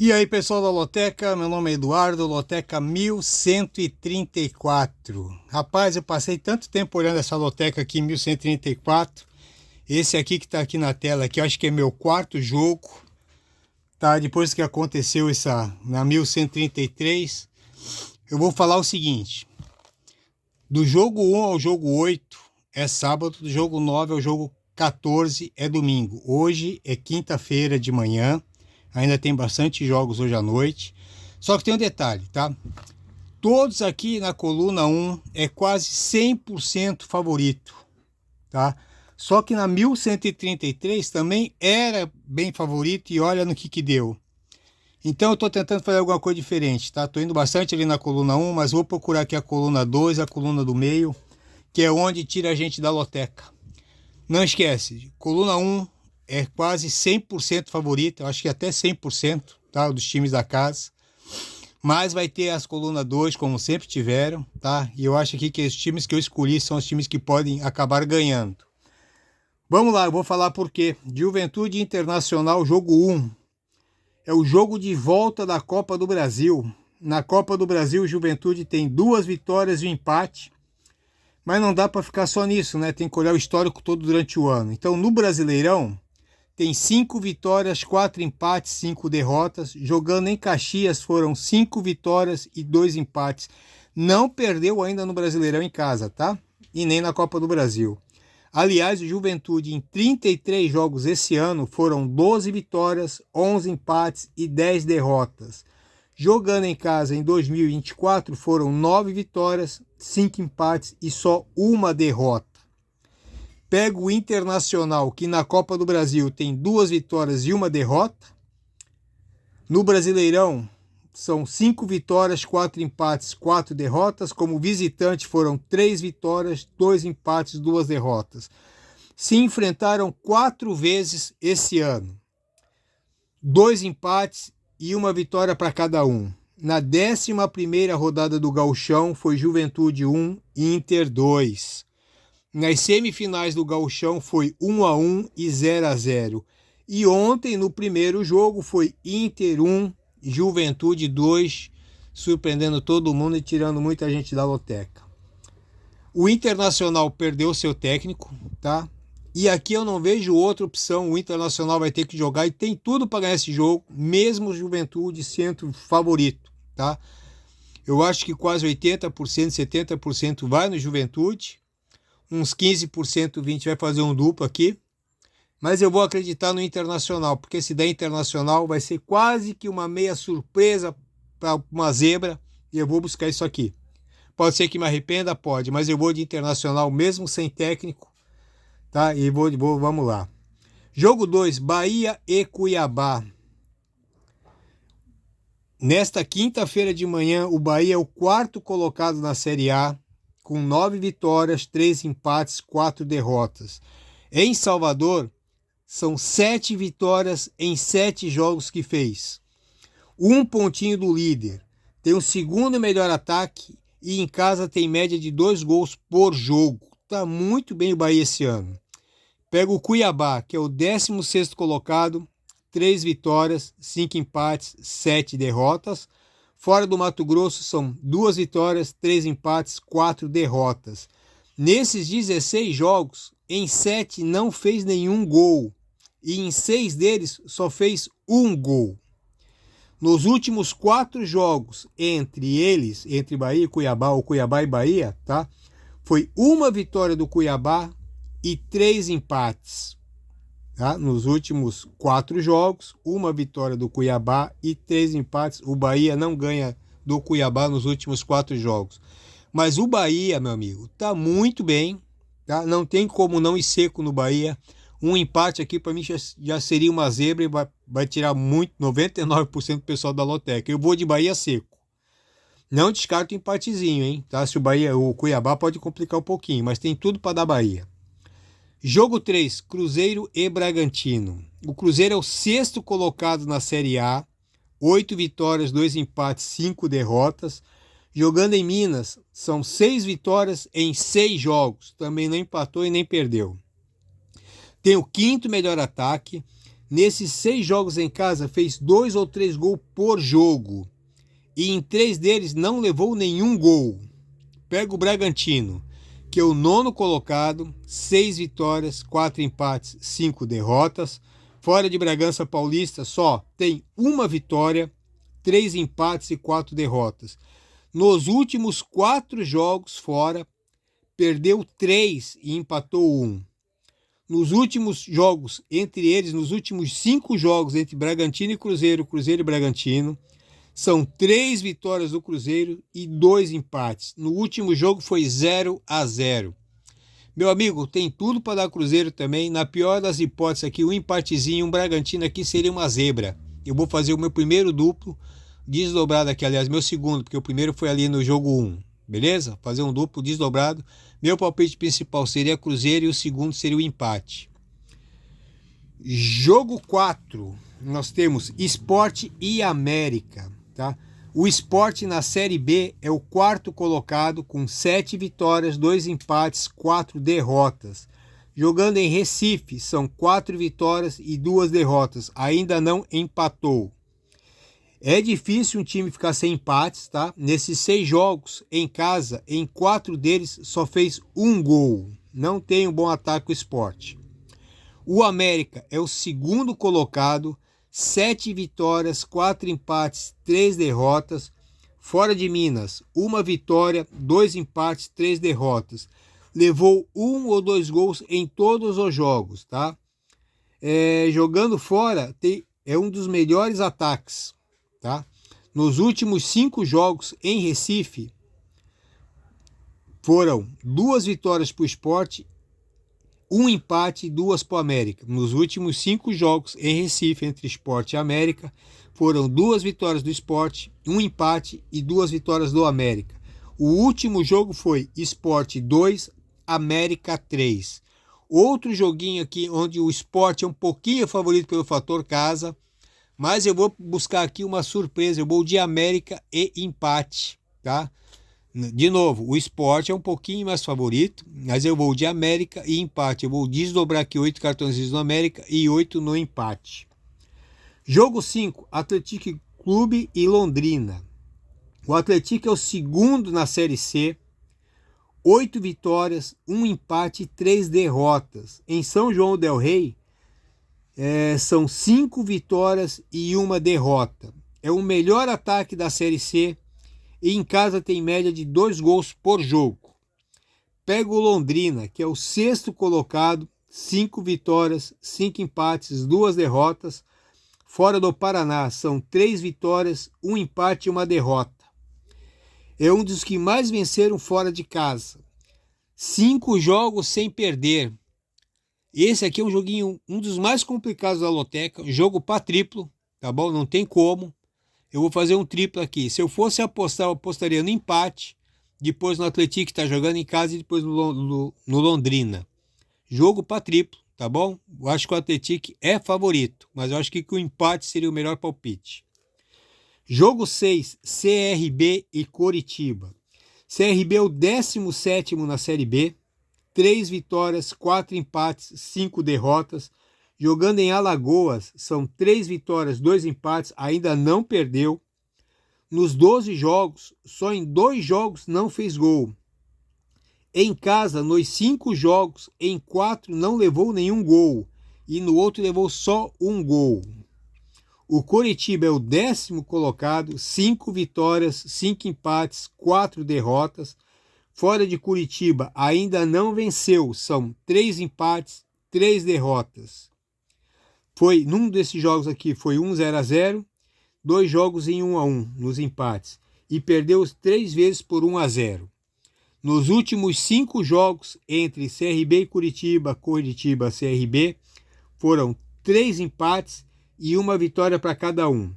E aí, pessoal da Loteca, meu nome é Eduardo, Loteca 1134. Rapaz, eu passei tanto tempo olhando essa Loteca aqui, 1134. Esse aqui que tá aqui na tela, aqui, eu acho que é meu quarto jogo, tá? Depois que aconteceu essa, na 1133, eu vou falar o seguinte. Do jogo 1 ao jogo 8 é sábado, do jogo 9 ao jogo 14 é domingo. Hoje é quinta-feira de manhã. Ainda tem bastante jogos hoje à noite. Só que tem um detalhe, tá? Todos aqui na coluna 1 é quase 100% favorito, tá? Só que na 1133 também era bem favorito e olha no que deu. Então eu tô tentando fazer alguma coisa diferente, tá? Tô indo bastante ali na coluna 1, mas vou procurar aqui a coluna 2, a coluna do meio, que é onde tira a gente da loteca. Não esquece, coluna 1 é quase 100% favorito, eu acho que até 100%, tá, dos times da casa. Mas vai ter as colunas 2, como sempre tiveram, tá? E eu acho aqui que os times que eu escolhi são os times que podem acabar ganhando. Vamos lá, eu vou falar por quê. Juventude Internacional, jogo 1. É o jogo de volta da Copa do Brasil. Na Copa do Brasil, Juventude tem 2 vitórias e um empate. Mas não dá para ficar só nisso, né? Tem que olhar o histórico todo durante o ano. Então, no Brasileirão, tem 5 vitórias, 4 empates, 5 derrotas. Jogando em Caxias foram 5 vitórias e 2 empates. Não perdeu ainda no Brasileirão em casa, tá? E nem na Copa do Brasil. Aliás, o Juventude em 33 jogos esse ano foram 12 vitórias, 11 empates e 10 derrotas. Jogando em casa em 2024 foram 9 vitórias, 5 empates e só uma derrota. Pega o Internacional, que na Copa do Brasil tem 2 vitórias e uma derrota. No Brasileirão, são 5 vitórias, 4 empates, 4 derrotas. Como visitante, foram 3 vitórias, 2 empates, 2 derrotas. Se enfrentaram 4 vezes esse ano. 2 empates e uma vitória para cada um. Na 11ª rodada do Gauchão, foi Juventude 1, Inter 2. Nas semifinais do Gauchão foi 1-1 e 0-0. E ontem, no primeiro jogo, foi Inter 1, Juventude 2, surpreendendo todo mundo e tirando muita gente da loteca. O Internacional perdeu seu técnico, tá? E aqui eu não vejo outra opção. O Internacional vai ter que jogar e tem tudo para ganhar esse jogo, mesmo o Juventude sendo favorito, tá? Eu acho que quase 80%, 70% vai no Juventude. Uns 15%, 20% vai fazer um duplo aqui. Mas eu vou acreditar no Internacional, porque se der Internacional vai ser quase que uma meia surpresa para uma zebra e eu vou buscar isso aqui. Pode ser que me arrependa? Pode, mas eu vou de Internacional mesmo sem técnico, tá? E vamos lá. Jogo 2, Bahia e Cuiabá. Nesta quinta-feira de manhã, o Bahia é o 4º colocado na Série A, com 9 vitórias, 3 empates, 4 derrotas. Em Salvador, são 7 vitórias em 7 jogos que fez. 1 pontinho do líder. Tem o segundo melhor ataque e em casa tem média de 2 gols por jogo. Tá muito bem o Bahia esse ano. Pega o Cuiabá, que é o 16º colocado, 3 vitórias, 5 empates, 7 derrotas. Fora do Mato Grosso são 2 vitórias, 3 empates, 4 derrotas. Nesses 16 jogos, em 7 não fez nenhum gol. E em 6 deles só fez 1 gol. Nos últimos 4 jogos entre Bahia e Cuiabá, ou Cuiabá e Bahia, tá? Foi 1 vitória do Cuiabá e 3 empates. Tá? Nos últimos 4 jogos, 1 vitória do Cuiabá e 3 empates. O Bahia não ganha do Cuiabá nos últimos 4 jogos. Mas o Bahia, meu amigo, tá muito bem. Tá? Não tem como não ir seco no Bahia. Um empate aqui para mim já seria uma zebra e vai tirar muito, 99% do pessoal da loteca. Eu vou de Bahia seco. Não descarto um empatezinho, hein? Tá? Se o Cuiabá pode complicar um pouquinho, mas tem tudo para dar Bahia. Jogo 3, Cruzeiro e Bragantino. O Cruzeiro é o 6º colocado na Série A, 8 vitórias, 2 empates, 5 derrotas. Jogando em Minas, são 6 vitórias em 6 jogos. Também não empatou e nem perdeu. Tem o 5º melhor ataque. Nesses 6 jogos em casa, fez 2 ou 3 gols por jogo. E em 3 deles não levou nenhum gol. Pega o Bragantino, que é o 9º colocado, 6 vitórias, 4 empates, 5 derrotas. Fora de Bragança Paulista, só tem 1 vitória, 3 empates e 4 derrotas. Nos últimos 4 jogos fora, perdeu 3 e empatou 1. Nos últimos jogos, entre eles, nos últimos 5 jogos entre Bragantino e Cruzeiro, Cruzeiro e Bragantino, são 3 vitórias do Cruzeiro e 2 empates. No último jogo foi 0-0. Meu amigo, tem tudo para dar Cruzeiro também. Na pior das hipóteses aqui, um empatezinho, um Bragantino aqui seria uma zebra. Eu vou fazer o meu primeiro duplo desdobrado aqui, aliás, meu segundo, porque o primeiro foi ali no jogo 1. Beleza? Fazer um duplo desdobrado. Meu palpite principal seria Cruzeiro e o segundo seria o empate. Jogo 4, nós temos Sport e América, tá? O Sport na Série B é o 4º colocado com 7 vitórias, 2 empates, 4 derrotas. Jogando em Recife, são 4 vitórias e 2 derrotas. Ainda não empatou. É difícil um time ficar sem empates, tá? Nesses 6 jogos em casa, em 4 deles só fez 1 gol. Não tem um bom ataque o Sport. O América é o 2º colocado, 7 vitórias, 4 empates, 3 derrotas. Fora de Minas, 1 vitória, 2 empates, 3 derrotas. Levou 1 ou 2 gols em todos os jogos, tá? Jogando fora, é um dos melhores ataques, tá? Nos últimos 5 jogos em Recife, foram 2 vitórias para o Sport, 1 empate e 2 para o América. Nos últimos 5 jogos em Recife, entre Sport e América, foram 2 vitórias do Sport, 1 empate e 2 vitórias do América. O último jogo foi Sport 2, América 3. Outro joguinho aqui onde o Sport é um pouquinho favorito pelo fator casa, mas eu vou buscar aqui uma surpresa. Eu vou de América e empate, tá? De novo, o Sport é um pouquinho mais favorito, mas eu vou de América e empate. Eu vou desdobrar aqui 8 cartões no América e 8 no empate. Jogo 5, Atlético Clube e Londrina. O Atlético é o 2º na Série C, 8 vitórias, 1 empate e 3 derrotas. Em São João del Rei, são 5 vitórias e 1 derrota. É o melhor ataque da Série C e em casa tem média de 2 gols por jogo. Pega o Londrina, que é o 6º colocado, 5 vitórias, 5 empates, 2 derrotas. Fora do Paraná, são 3 vitórias, 1 empate e 1 derrota. É um dos que mais venceram fora de casa. 5 jogos sem perder. Esse aqui é um joguinho, um dos mais complicados da loteca, jogo para triplo, tá bom? Não tem como. Eu vou fazer um triplo aqui. Se eu fosse apostar, eu apostaria no empate, depois no Atlético que está jogando em casa e depois no Londrina. Jogo para triplo, tá bom? Eu acho que o Atlético é favorito, mas eu acho que o empate seria o melhor palpite. Jogo 6, CRB e Coritiba. CRB é o 17º na Série B, 3 vitórias, 4 empates, 5 derrotas. Jogando em Alagoas, são 3 vitórias, 2 empates, ainda não perdeu. Nos 12 jogos, só em 2 jogos não fez gol. Em casa, nos 5 jogos, em 4 não levou nenhum gol. E no outro levou só 1 gol. O Coritiba é o 10º colocado, 5 vitórias, 5 empates, 4 derrotas. Fora de Curitiba, ainda não venceu, são 3 empates, 3 derrotas. Num desses jogos aqui foi 0-0, 2 jogos em 1-1 nos empates. E perdeu 3 vezes por 1-0. Nos últimos 5 jogos entre CRB e Curitiba, Curitiba, CRB, foram 3 empates e 1 vitória para cada um.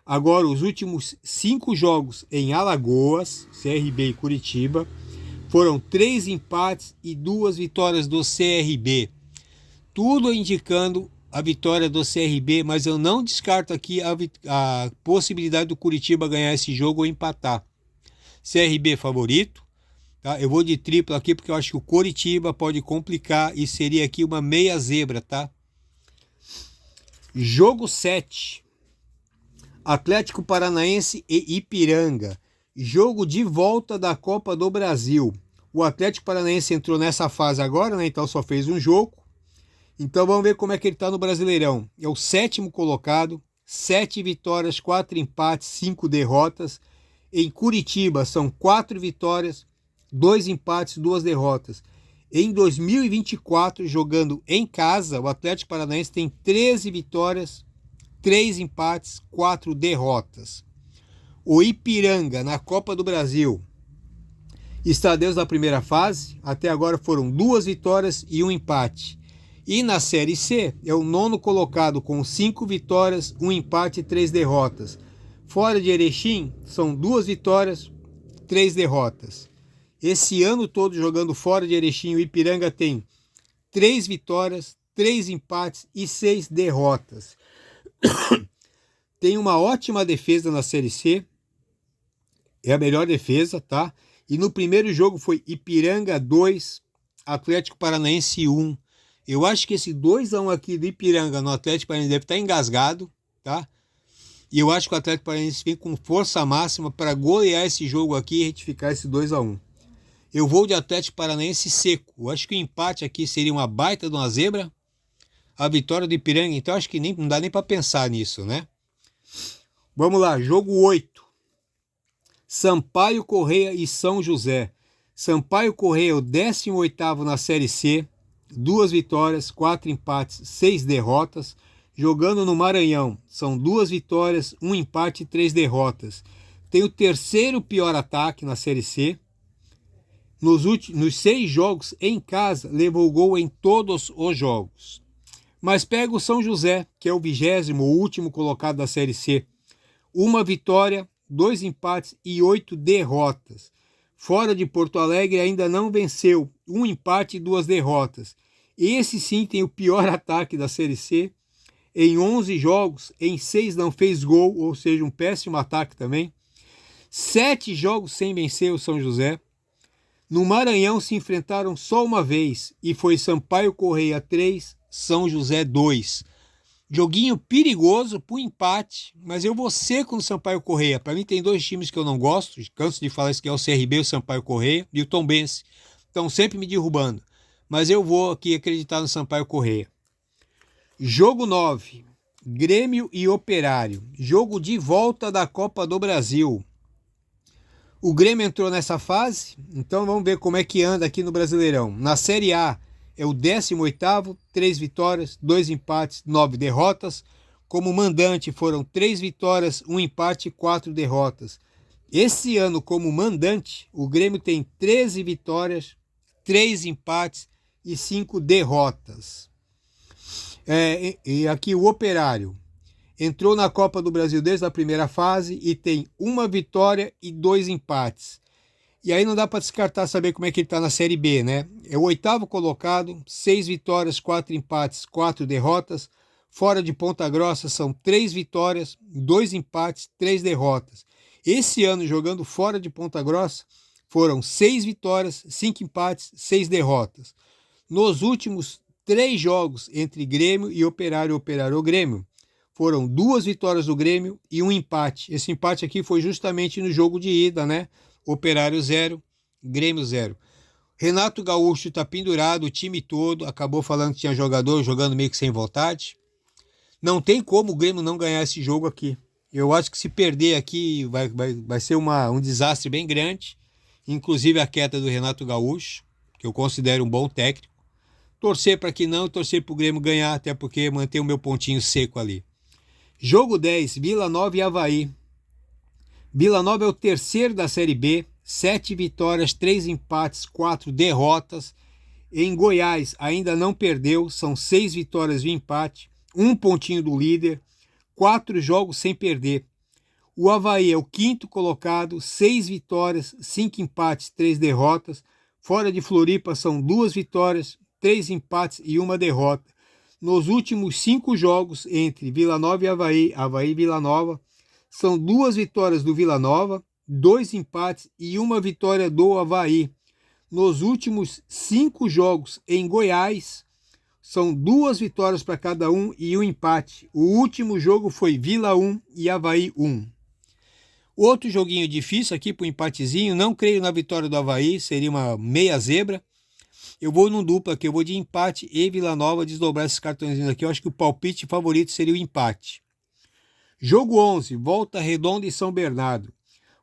Agora, os últimos 5 jogos em Alagoas, CRB e Curitiba, foram 3 empates e 2 vitórias do CRB. Tudo indicando a vitória do CRB, mas eu não descarto aqui a possibilidade do Curitiba ganhar esse jogo ou empatar. CRB favorito, tá? Eu vou de triplo aqui porque eu acho que o Curitiba pode complicar e seria aqui uma meia zebra, tá? Jogo 7. Atlético Paranaense e Ipiranga. Jogo de volta da Copa do Brasil. O Atlético Paranaense entrou nessa fase agora, né? Então só fez um jogo. Então vamos ver como é que ele está no Brasileirão. É o 7º colocado, 7 vitórias, 4 empates, 5 derrotas. Em Curitiba são 4 vitórias, 2 empates, 2 derrotas. Em 2024, jogando em casa, o Atlético Paranaense tem 13 vitórias, 3 empates, 4 derrotas. O Ipiranga, na Copa do Brasil, está desde a primeira fase. Até agora foram 2 vitórias e 1 empate. E na Série C, é o 9º colocado com 5 vitórias, 1 empate e 3 derrotas. Fora de Erechim, são 2 vitórias, 3 derrotas. Esse ano todo jogando fora de Erechim, o Ipiranga tem 3 vitórias, 3 empates e 6 derrotas. Tem uma ótima defesa na Série C, é a melhor defesa, tá? E no primeiro jogo foi Ipiranga 2, Atlético Paranaense 1. Eu acho que esse 2-1 aqui do Ipiranga no Atlético Paranaense deve estar engasgado, tá? E eu acho que o Atlético Paranaense vem com força máxima para golear esse jogo aqui e retificar esse 2-1. Eu vou de Atlético Paranaense seco. Eu acho que o empate aqui seria uma baita de uma zebra. A vitória do Ipiranga, então acho que não dá nem para pensar nisso, né? Vamos lá, jogo 8. Sampaio Corrêa e São José. Sampaio Corrêa é o 18º na Série C. 2 vitórias, 4 empates, 6 derrotas. Jogando no Maranhão, são 2 vitórias, 1 empate e 3 derrotas. Tem o 3º pior ataque na Série C. Nos 6 jogos em casa, levou gol em todos os jogos. Mas pega o São José, que é o 20º, o último colocado da Série C. 1 vitória, 2 empates e 8 derrotas. Fora de Porto Alegre ainda não venceu, 1 empate e 2 derrotas. Esse sim tem o pior ataque da Série C. Em 11 jogos, em 6 não fez gol, ou seja, um péssimo ataque também. 7 jogos sem vencer o São José. No Maranhão se enfrentaram só uma vez e foi Sampaio Corrêa 3, São José 2. Joguinho perigoso para o empate, mas eu vou seco no Sampaio Corrêa. Para mim tem 2 times que eu não gosto, canso de falar isso, que é o CRB, o Sampaio Corrêa e o Tombense. Estão sempre me derrubando, mas eu vou aqui acreditar no Sampaio Corrêa. Jogo 9, Grêmio e Operário. Jogo de volta da Copa do Brasil. O Grêmio entrou nessa fase, então vamos ver como é que anda aqui no Brasileirão. Na Série A é o 18º, 3 vitórias, 2 empates, 9 derrotas. Como mandante foram 3 vitórias, 1 empate e 4 derrotas. Esse ano como mandante, o Grêmio tem 13 vitórias, 3 empates e 5 derrotas. E aqui o Operário entrou na Copa do Brasil desde a primeira fase e tem 1 vitória e 2 empates. E aí não dá para descartar saber como é que ele está na Série B, né? É o 8º colocado, 6 vitórias, 4 empates, 4 derrotas. Fora de Ponta Grossa são 3 vitórias, 2 empates, 3 derrotas. Esse ano, jogando fora de Ponta Grossa, foram 6 vitórias, 5 empates, 6 derrotas. Nos últimos 3 jogos entre Grêmio e Operário, Operário ou Grêmio, foram 2 vitórias do Grêmio e 1 empate. Esse empate aqui foi justamente no jogo de ida, né? Operário 0, Grêmio 0. Renato Gaúcho está pendurado, o time todo, acabou falando que tinha jogador jogando meio que sem vontade. Não tem como o Grêmio não ganhar esse jogo aqui. Eu acho que se perder aqui vai ser um desastre bem grande. Inclusive a queda do Renato Gaúcho, que eu considero um bom técnico. Torcer para que não, torcer para o Grêmio ganhar, até porque manter o meu pontinho seco ali. Jogo 10, Vila Nova e Avaí. Vila Nova é o 3º da Série B, 7 vitórias, 3 empates, 4 derrotas. Em Goiás ainda não perdeu, são 6 vitórias e 1 empate, 1 pontinho do líder, 4 jogos sem perder. O Avaí é o 5º colocado, 6 vitórias, 5 empates, 3 derrotas. Fora de Floripa são 2 vitórias, 3 empates e 1 derrota. Nos últimos 5 jogos entre Vila Nova e Avaí, Avaí e Vila Nova, são 2 vitórias do Vila Nova, 2 empates e 1 vitória do Avaí. Nos últimos 5 jogos em Goiás, são 2 vitórias para cada um e um empate. O último jogo foi Vila 1 e Avaí 1. Outro joguinho difícil aqui para o empatezinho, não creio na vitória do Avaí, seria uma meia zebra. Eu vou num duplo aqui, eu vou de empate e Vila Nova, desdobrar esses cartõezinhos aqui. Eu acho que o palpite favorito seria o empate. Jogo 11, Volta Redonda e São Bernardo.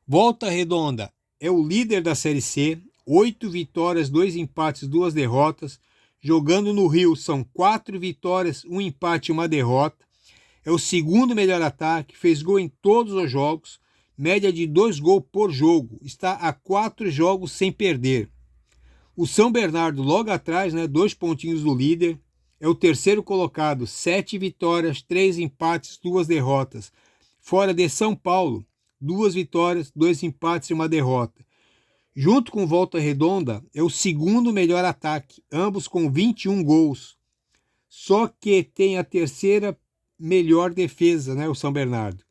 Volta Redonda é o líder da Série C, 8 vitórias, 2 empates, 2 derrotas. Jogando no Rio, são 4 vitórias, 1 empate e 1 derrota. É o segundo melhor ataque, fez gol em todos os jogos, média de 2 gols por jogo. Está a 4 jogos sem perder. O São Bernardo logo atrás, 2 pontinhos do líder. É o terceiro colocado, 7 vitórias, 3 empates, 2 derrotas. Fora de São Paulo, 2 vitórias, 2 empates e 1 derrota. Junto com Volta Redonda, é o segundo melhor ataque, ambos com 21 gols. Só que tem a terceira melhor defesa, o São Bernardo.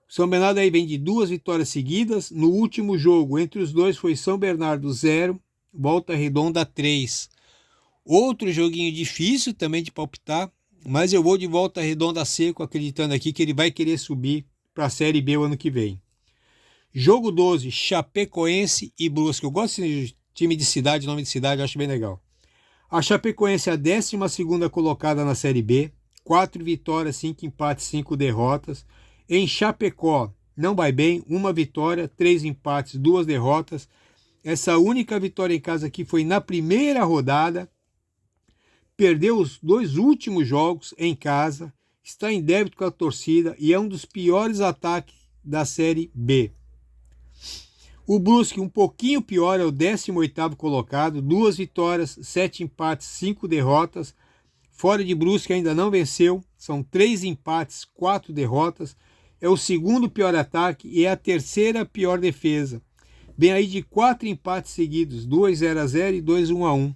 O São Bernardo aí vem de 2 vitórias seguidas. No último jogo, entre os dois, foi São Bernardo 0, Volta Redonda 3. Outro joguinho difícil também de palpitar, mas eu vou de Volta Redonda seco, acreditando aqui que ele vai querer subir para a Série B o ano que vem. Jogo 12, Chapecoense e Brusque. Eu gosto de time de cidade, nome de cidade, eu acho bem legal. A Chapecoense é a 12ª colocada na Série B, 4 vitórias, 5 empates, 5 derrotas. Em Chapecó, não vai bem, 1 vitória, 3 empates, 2 derrotas. Essa única vitória em casa aqui foi na primeira rodada. Perdeu os 2 últimos jogos em casa, está em débito com a torcida e é um dos piores ataques da Série B. O Brusque um pouquinho pior, é o 18º colocado, 2 vitórias, 7 empates, 5 derrotas. Fora de Brusque ainda não venceu, são 3 empates, 4 derrotas. É o segundo pior ataque e é a terceira pior defesa. Vem aí de 4 empates seguidos, 2 0-0 e 2 1-1.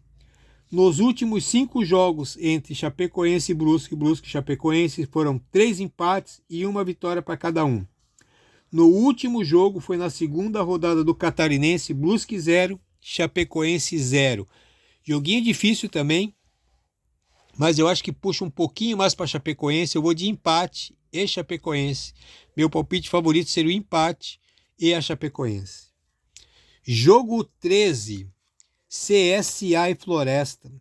Nos últimos 5 jogos entre Chapecoense e Brusque e Chapecoense foram 3 empates e 1 vitória para cada um. No último jogo foi na segunda rodada do Catarinense, Brusque 0, Chapecoense 0. Joguinho difícil também, mas eu acho que puxa um pouquinho mais para Chapecoense. Eu vou de empate e Chapecoense. Meu palpite favorito seria o empate e a Chapecoense. Jogo 13. CSA e Floresta.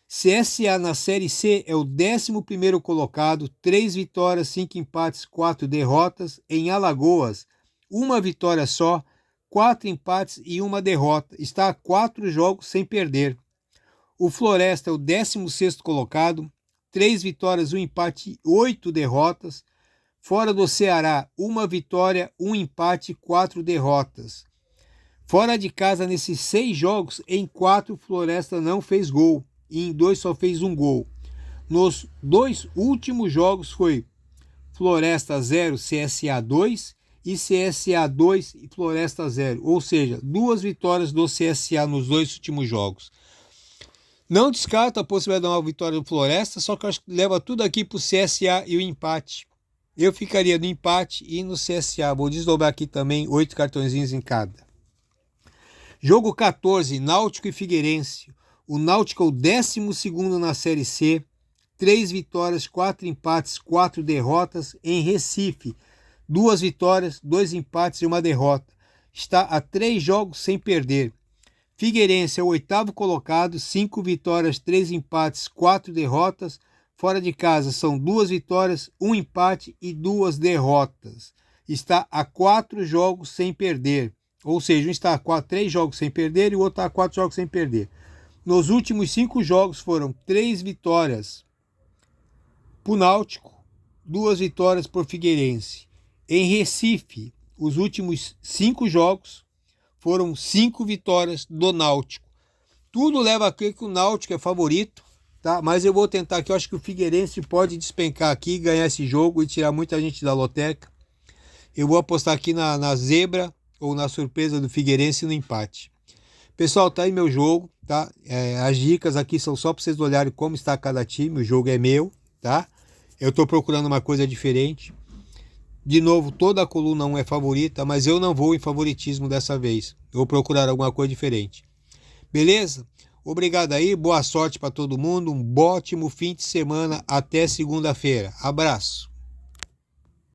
CSA na Série C é o 11º colocado, 3 vitórias, 5 empates, 4 derrotas. Em Alagoas, 1 vitória só, 4 empates e 1 derrota. Está a 4 jogos sem perder. O Floresta é o 16º colocado, 3 vitórias, 1 empate e 8 derrotas. Fora do Ceará, 1 vitória, 1 empate e 4 derrotas. Fora de casa, nesses 6 jogos, em 4 Floresta não fez gol e em 2 só fez 1 gol. Nos 2 últimos jogos foi Floresta 0, CSA 2 e CSA 2 e Floresta 0. Ou seja, 2 vitórias do CSA nos 2 últimos jogos. Não descarto a possibilidade de uma vitória do Floresta, só que eu acho que leva tudo aqui para o CSA e o empate. Eu ficaria no empate e no CSA. Vou desdobrar aqui também 8 cartõezinhos em cada. Jogo 14, Náutico e Figueirense. O Náutico é o 12º na Série C, 3 vitórias, 4 empates, 4 derrotas. Em Recife, 2 vitórias, 2 empates e 1 derrota. Está a 3 jogos sem perder. Figueirense é o 8º colocado, 5 vitórias, 3 empates, 4 derrotas. Fora de casa são 2 vitórias, 1 empate e 2 derrotas. Está a 4 jogos sem perder. Ou seja, um está a 3 jogos sem perder e o outro está a 4 jogos sem perder. Nos últimos 5 jogos foram 3 vitórias para o Náutico, 2 vitórias para o Figueirense. Em Recife, os últimos 5 jogos foram 5 vitórias do Náutico. Tudo leva a crer que o Náutico é favorito, tá? Mas eu vou tentar aqui, eu acho que o Figueirense pode despencar aqui, ganhar esse jogo e tirar muita gente da loteca. Eu vou apostar aqui na zebra ou na surpresa do Figueirense no empate. Pessoal, tá aí meu jogo, tá? As dicas aqui são só para vocês olharem como está cada time, o jogo é meu, tá? Eu estou procurando uma coisa diferente. De novo, toda a coluna 1 é favorita, mas eu não vou em favoritismo dessa vez. Eu vou procurar alguma coisa diferente. Beleza? Obrigado aí, boa sorte para todo mundo, um ótimo fim de semana, até segunda-feira. Abraço.